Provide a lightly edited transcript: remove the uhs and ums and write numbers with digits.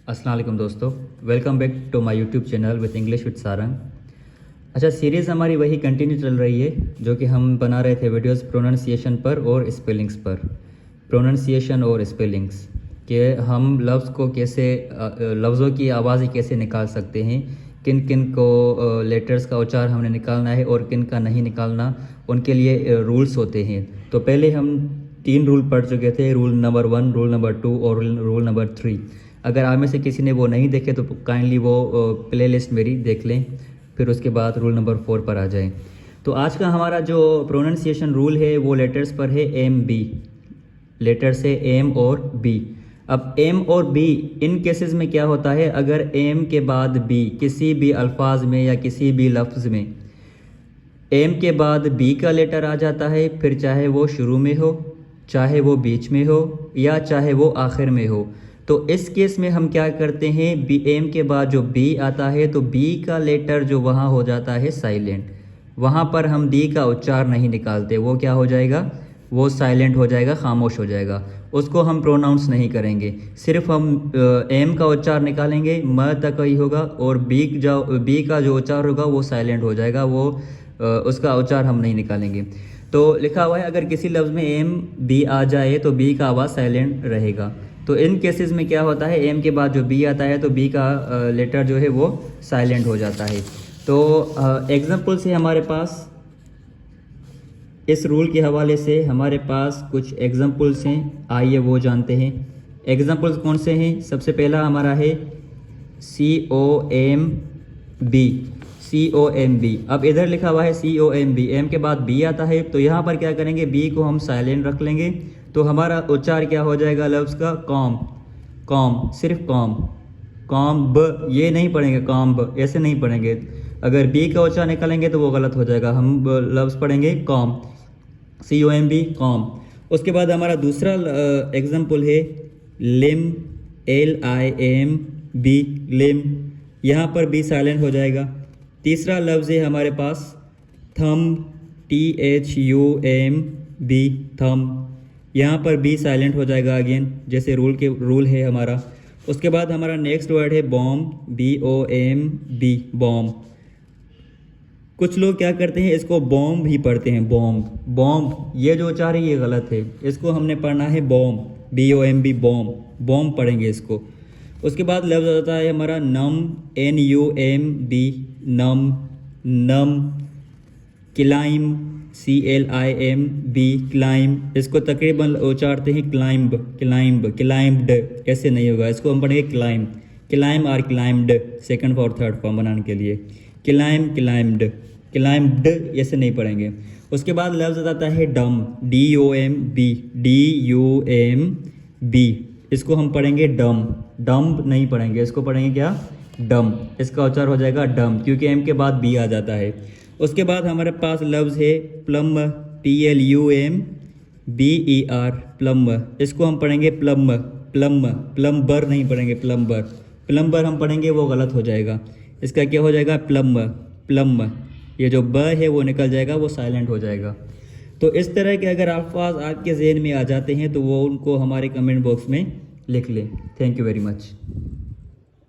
अस्सलाम वालेकुम दोस्तों, welcome back to my YouTube channel with English with Sarang. अच्छा, सीरीज़ हमारी वही कंटिन्यू चल रही है जो कि हम बना रहे थे वीडियोस प्रोनाउंसिएशन पर और स्पेलिंग्स पर। प्रोनाउंसिएशन और स्पेलिंग्स कि हम लफ्ज़ को कैसे लफ्ज़ों की आवाज़ें कैसे निकाल सकते हैं, किन किन को लेटर्स का उच्चार हमने निकालना है और किन का नहीं निकालना, उनके लिए रूल्स होते हैं। तो पहले हम 3 रूल पढ़ चुके थे, रूल नंबर 1, रूल नंबर 2 और रूल नंबर 3। अगर आप में से किसी ने वो नहीं देखे तो काइंडली वो प्लेलिस्ट मेरी देख लें, फिर उसके बाद रूल नंबर 4 पर आ जाएं। तो आज का हमारा जो प्रोनाउंसिएशन रूल है वो लेटर्स पर है एम बी। लेटर से एम और बी। अब एम और बी इन केसेस में क्या होता है, अगर एम के बाद बी किसी भी अल्फाज में या किसी भी लफ्ज़ में एम के बाद बी का लेटर आ जाता है, फिर चाहे वो शुरू में हो, चाहे वो बीच में हो या चाहे वो आखिर में हो, तो इस केस में हम क्या करते हैं, बी एम के बाद जो बी आता है तो बी का लेटर जो वहाँ हो जाता है साइलेंट। वहाँ पर हम डी का उच्चार नहीं निकालते, वो क्या हो जाएगा, वो साइलेंट हो जाएगा, खामोश हो जाएगा। उसको हम प्रोनाउंस नहीं करेंगे, सिर्फ हम एम का उच्चार निकालेंगे, म तक ही होगा, और बी का जो उच्चार होगा वो साइलेंट हो जाएगा, वो उसका उच्चार हम नहीं निकालेंगे। तो लिखा हुआ है अगर किसी लफ्ज़ में एम बी आ जाए तो बी का आवाज़ साइलेंट रहेगा। तो इन केसेस में क्या होता है, एम के बाद जो बी आता है तो बी का लेटर जो है वो साइलेंट हो जाता है। तो एग्जांपल से हमारे पास इस रूल के हवाले से हमारे पास कुछ एग्जांपल्स हैं, आइए वो जानते हैं। एग्जांपल्स कौन से हैं, सबसे पहला हमारा है COMB। COMB। अब इधर लिखा हुआ है COMB, एम के बाद बी आता है, तो यहाँ पर क्या करेंगे, बी को हम साइलेंट रख लेंगे, तो हमारा उच्चार क्या हो जाएगा लफ्ज़ का, कॉम। कॉम, सिर्फ कॉम। कॉम ब, ये नहीं पढ़ेंगे, कॉम ब ऐसे नहीं पढ़ेंगे। अगर बी का उच्चार निकालेंगे तो वो गलत हो जाएगा, हम लफ्ज़ पढ़ेंगे कॉम, COMB, कॉम। उसके बाद हमारा दूसरा एग्जाम्पल है लिम, LIMB, लिम। यहाँ पर बी साइलेंट हो जाएगा। तीसरा लफ्ज़ है हमारे पास थम, THUMB, थम। यहाँ पर बी साइलेंट हो जाएगा अगेन, जैसे रूल है हमारा। उसके बाद हमारा नेक्स्ट वर्ड है बॉम्ब, BOMB, बॉम्ब। कुछ लोग क्या करते हैं, इसको बॉम्ब भी पढ़ते हैं, बॉम्ब। बॉम्ब ये जो उच्चार है ये गलत है, इसको हमने पढ़ना है बॉम्ब, BOMB, बॉम्ब। बॉम्ब पढ़ेंगे इसको। उसके बाद लफ्ज़ आता है हमारा नम, NUMB, नम, नम। Climb, CLIMB, climb. इसको तकरीबन उच्चारते हैं क्लाइम्ब, क्लाइम्ब, क्लाइम्ड, ऐसे नहीं होगा, इसको हम पढ़ेंगे क्लाइम, क्लाइम और climbed, second for third form बनाने के लिए। क्लाइम, क्लाइम्ड, क्लाइम्ड ऐसे नहीं पढ़ेंगे। उसके बाद लफ्ज़ आता है डम, DOMB, DUMB। इसको हम पढ़ेंगे डम, डम्ब नहीं पढ़ेंगे, इसको पढ़ेंगे क्या, डम। इसका उच्चार हो जाएगा डम, क्योंकि एम के बाद बी आ जाता है। उसके बाद हमारे पास लफ्ज़ है प्लम, PLUMBER, प्लम। इसको हम पढ़ेंगे प्लम, प्लम, प्लम्बर नहीं पढ़ेंगे, प्लम्बर। प्लम्बर हम पढ़ेंगे वो गलत हो जाएगा, इसका क्या हो जाएगा, प्लम, प्लम। ये जो ब है वो निकल जाएगा, वो साइलेंट हो जाएगा। तो इस तरह के अगर अल्फाज आपके ज़हन में आ जाते हैं तो वो उनको हमारे कमेंट बॉक्स में लिख लें। Thank you very much.